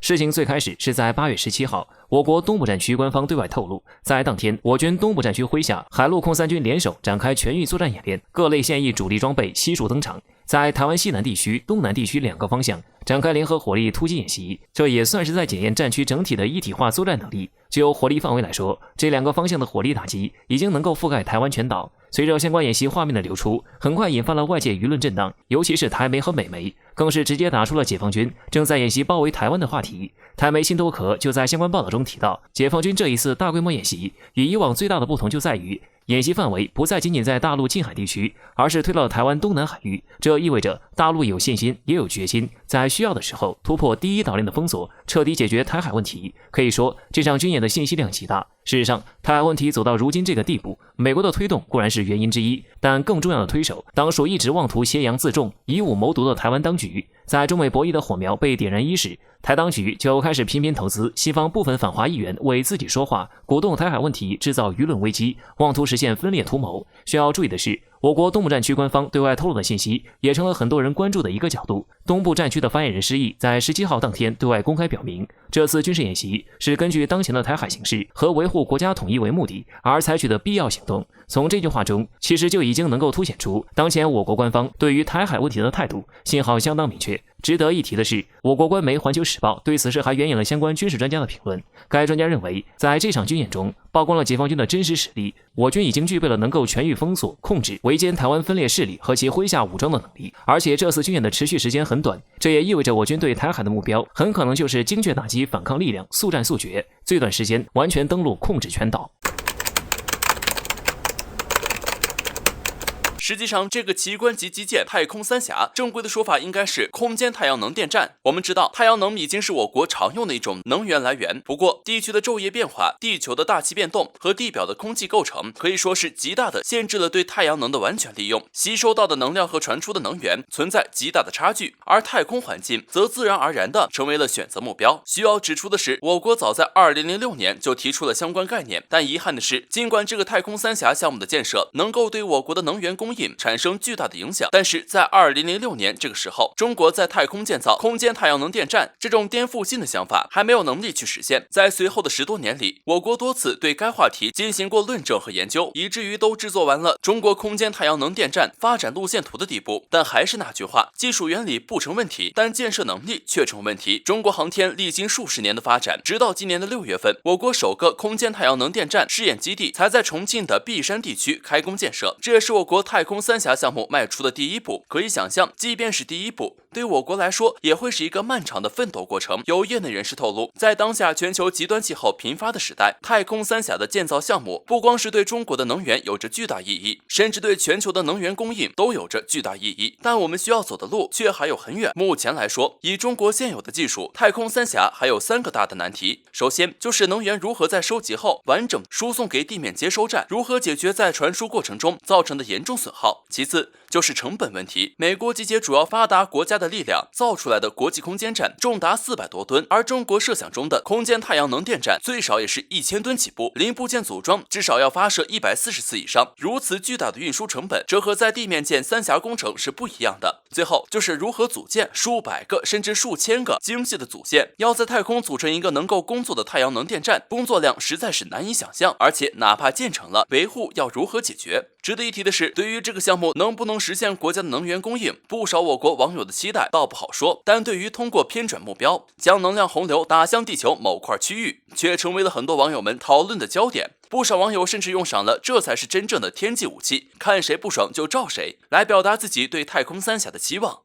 事情最开始是在8月17号，我国东部战区官方对外透露，在当天，我军东部战区麾下海陆空三军联手展开全域作战演练，各类现役主力装备悉数登场，在台湾西南地区、东南地区2个方向展开联合火力突击演习，这也算是在检验战区整体的一体化作战能力。就火力范围来说，这2个方向的火力打击已经能够覆盖台湾全岛。随着相关演习画面的流出，很快引发了外界舆论震荡，尤其是台媒和美媒，更是直接打出了解放军正在演习包围台湾的话题。台媒新头壳就在相关报道中提到，解放军这一次大规模演习与以往最大的不同就在于，演习范围不再仅仅在大陆近海地区，而是推到台湾东南海域。这意味着大陆有信心也有决心，在需要的时候突破第一岛链的封锁，彻底解决台海问题。可以说，这场军演的信息量极大。事实上，台海问题走到如今这个地步，美国的推动固然是原因之一，但更重要的推手，当属一直妄图挟洋自重、以武谋独的台湾当局。在中美博弈的火苗被点燃伊始，台当局就开始频频投资西方部分反华议员为自己说话，鼓动台海问题制造舆论危机，妄图实现分裂图谋。需要注意的是，我国东部战区官方对外透露的信息，也成了很多人关注的一个角度。东部战区的发言人施毅在17号当天对外公开表明，这次军事演习是根据当前的台海形势和维护国家统一为目的而采取的必要行动。从这句话中，其实就已经能够凸显出当前我国官方对于台海问题的态度，信号相当明确。值得一提的是，我国官媒《环球时报》对此事还援引了相关军事专家的评论。该专家认为，在这场军演中曝光了解放军的真实实力，我军已经具备了能够全域封锁、控制、围歼台湾分裂势力和其麾下武装的能力。而且这次军演的持续时间很短，这也意味着我军对台海的目标很可能就是精确打击反抗力量，速战速决，最短时间完全登陆控制全岛。实际上，这个奇观级基建太空三峡，正规的说法应该是空间太阳能电站。我们知道，太阳能已经是我国常用的一种能源来源。不过，地区的昼夜变化、地球的大气变动和地表的空气构成，可以说是极大的限制了对太阳能的完全利用。吸收到的能量和传出的能源存在极大的差距，而太空环境则自然而然的成为了选择目标。需要指出的是，我国早在2006年就提出了相关概念，但遗憾的是，尽管这个太空三峡项目的建设能够对我国的能源供应产生巨大的影响，但是在2006年这个时候，中国在太空建造空间太阳能电站这种颠覆性的想法还没有能力去实现。在随后的10多年里，我国多次对该话题进行过论证和研究，以至于都制作完了中国空间太阳能电站发展路线图的地步。但还是那句话，技术原理不成问题，但建设能力却成问题。中国航天历经数十年的发展，直到今年的6月份，我国首个空间太阳能电站试验基地才在重庆的璧山地区开工建设，这也是我国太空三峡项目迈出的第一步。可以想象，即便是第一步，对我国来说也会是一个漫长的奋斗过程。有业内人士透露，在当下全球极端气候频发的时代，太空三峡的建造项目不光是对中国的能源有着巨大意义，甚至对全球的能源供应都有着巨大意义。但我们需要走的路却还有很远。目前来说，以中国现有的技术，太空三峡还有3个大的难题。首先就是能源如何在收集后完整输送给地面接收站，如何解决在传输过程中造成的严重损耗。其次就是成本问题，美国集结主要发达国家的力量造出来的国际空间站重达400多吨，而中国设想中的空间太阳能电站最少也是1000吨起步，零部件组装至少要发射140次以上。如此巨大的运输成本，这和在地面建三峡工程是不一样的。最后就是如何组建数百个甚至数千个精细的组件，要在太空组成一个能够工作的太阳能电站，工作量实在是难以想象。而且哪怕建成了，维护要如何解决？值得一提的是，对于这个项目能不能实现国家的能源供应，不少我国网友的期待倒不好说，但对于通过偏转目标将能量洪流打向地球某块区域，却成为了很多网友们讨论的焦点。不少网友甚至用上了这才是真正的天际武器，看谁不爽就照谁，来表达自己对太空三峡的期望。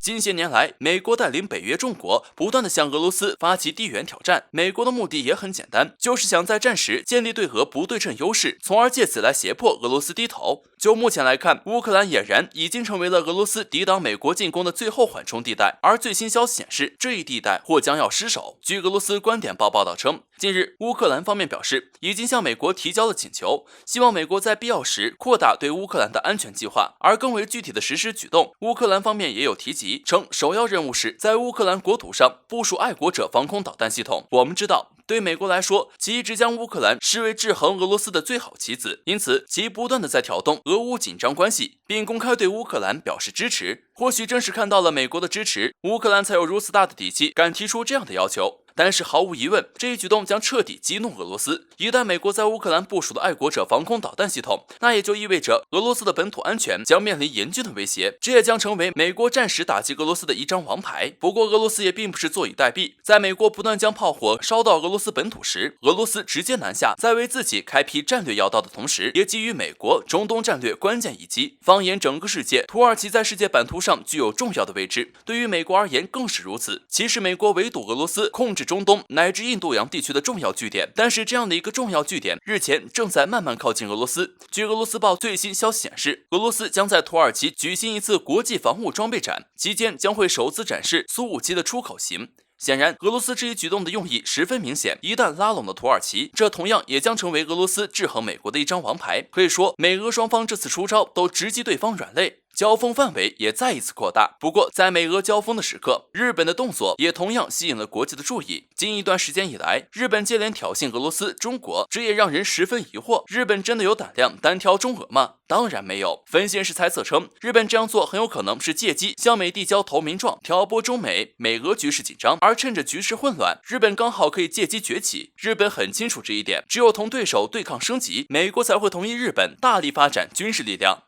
近些年来，美国带领北约众国不断地向俄罗斯发起地缘挑战。美国的目的也很简单，就是想在战时建立对俄不对称优势，从而借此来胁迫俄罗斯低头。就目前来看，乌克兰俨然已经成为了俄罗斯抵挡美国进攻的最后缓冲地带，而最新消息显示，这一地带或将要失守。据俄罗斯观点报报道称，近日乌克兰方面表示，已经向美国提交了请求，希望美国在必要时扩大对乌克兰的安全计划。而更为具体的实施举动，乌克兰方面也有提及，称首要任务是在乌克兰国土上部署爱国者防空导弹系统。我们知道，对美国来说，其一直将乌克兰视为制衡俄罗斯的最好棋子，因此其不断的在挑动俄乌紧张关系，并公开对乌克兰表示支持。或许正是看到了美国的支持，乌克兰才有如此大的底气敢提出这样的要求。但是毫无疑问，这一举动将彻底激怒俄罗斯。一旦美国在乌克兰部署的爱国者防空导弹系统，那也就意味着俄罗斯的本土安全将面临严峻的威胁，这也将成为美国暂时打击俄罗斯的一张王牌。不过俄罗斯也并不是坐以待毙，在美国不断将炮火烧到俄罗斯本土时，俄罗斯直接南下，在为自己开辟战略要道的同时，也给予美国中东战略关键一击。放眼整个世界，土耳其在世界版图上具有重要的位置，对于美国而言更是如此。其实美国围堵俄罗斯，控制中东乃至印度洋地区的重要据点，但是这样的一个重要据点日前正在慢慢靠近俄罗斯。据俄罗斯报最新消息显示，俄罗斯将在土耳其举行一次国际防务装备展，期间将会首次展示苏57的出口型。显然，俄罗斯这一举动的用意十分明显，一旦拉拢了土耳其，这同样也将成为俄罗斯制衡美国的一张王牌。可以说，美俄双方这次出招都直击对方软肋，交锋范围也再一次扩大。不过，在美俄交锋的时刻，日本的动作也同样吸引了国际的注意。近一段时间以来，日本接连挑衅俄罗斯、中国，这也让人十分疑惑：日本真的有胆量单挑中俄吗？当然没有。分析人士猜测称，日本这样做很有可能是借机向美递交投名状，挑拨中美俄局势紧张，而趁着局势混乱，日本刚好可以借机崛起。日本很清楚这一点，只有同对手对抗升级，美国才会同意日本大力发展军事力量。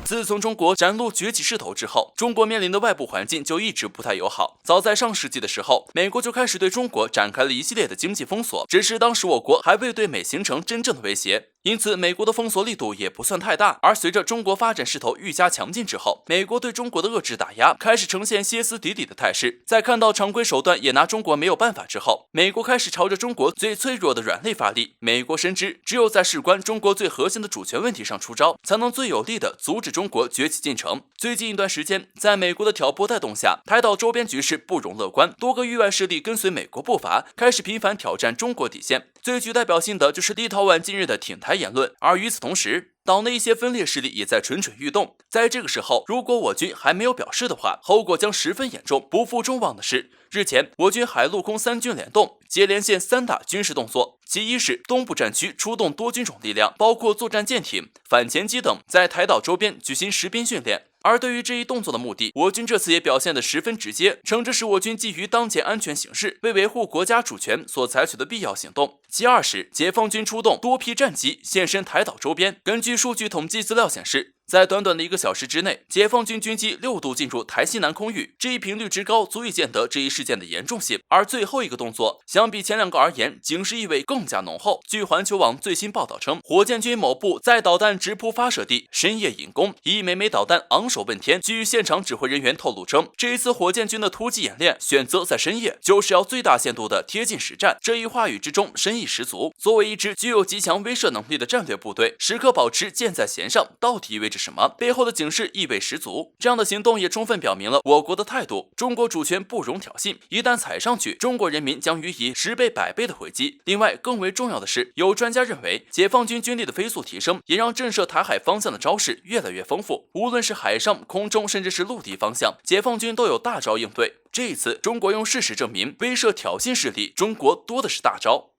自从中国展露崛起势头之后，中国面临的外部环境就一直不太友好。早在上世纪的时候，美国就开始对中国展开了一系列的经济封锁，只是当时我国还未对美形成真正的威胁，因此美国的封锁力度也不算太大。而随着中国发展势头愈加强劲之后，美国对中国的遏制打压开始呈现歇斯底里的态势。在看到常规手段也拿中国没有办法之后，美国开始朝着中国最脆弱的软肋发力。美国深知，只有在事关中国最核心的主权问题上出招，才能最有力的阻止中国崛起进程。最近一段时间，在美国的挑拨带动下，台岛周边局势不容乐观，多个域外势力跟随美国步伐，开始频繁挑战中国底线。最具代表性的就是立陶宛近日的挺台言论，而与此同时，岛内一些分裂势力也在蠢蠢欲动。在这个时候，如果我军还没有表示的话，后果将十分严重。不负众望的是，日前我军海陆空三军联动，接连线三大军事动作。其一是东部战区出动多军种力量，包括作战舰艇、反潜机等，在台岛周边举行实兵训练。而对于这一动作的目的，我军这次也表现得十分直接，称这是我军基于当前安全形势，为维护国家主权所采取的必要行动。其二是解放军出动多批战机现身台岛周边。根据数据统计资料显示，在短短的1个小时之内，解放军军机6度进入台西南空域，这一频率之高，足以见得这一事件的严重性。而最后一个动作，相比前2个而言，警示意味更加浓厚。据环球网最新报道称，火箭军某部在导弹直扑发射地深夜引攻，以枚枚导弹昂首问天。据现场指挥人员透露称，这一次火箭军的突击演练选择在深夜，就是要最大限度的贴近实战。这一话语之中深意十足。作为一支具有极强威慑能力的战略部队，时刻保持箭在弦上，到底意味着什么？背后的警示意味十足。这样的行动也充分表明了我国的态度：中国主权不容挑衅，一旦踩上去，中国人民将予以10倍、100倍的回击。另外，更为重要的是，有专家认为，解放军军力的飞速提升，也让震慑台海方向的招式越来越丰富。无论是海上、空中，甚至是陆地方向，解放军都有大招应对。这一次，中国用事实证明，威慑挑衅势力，中国多的是大招。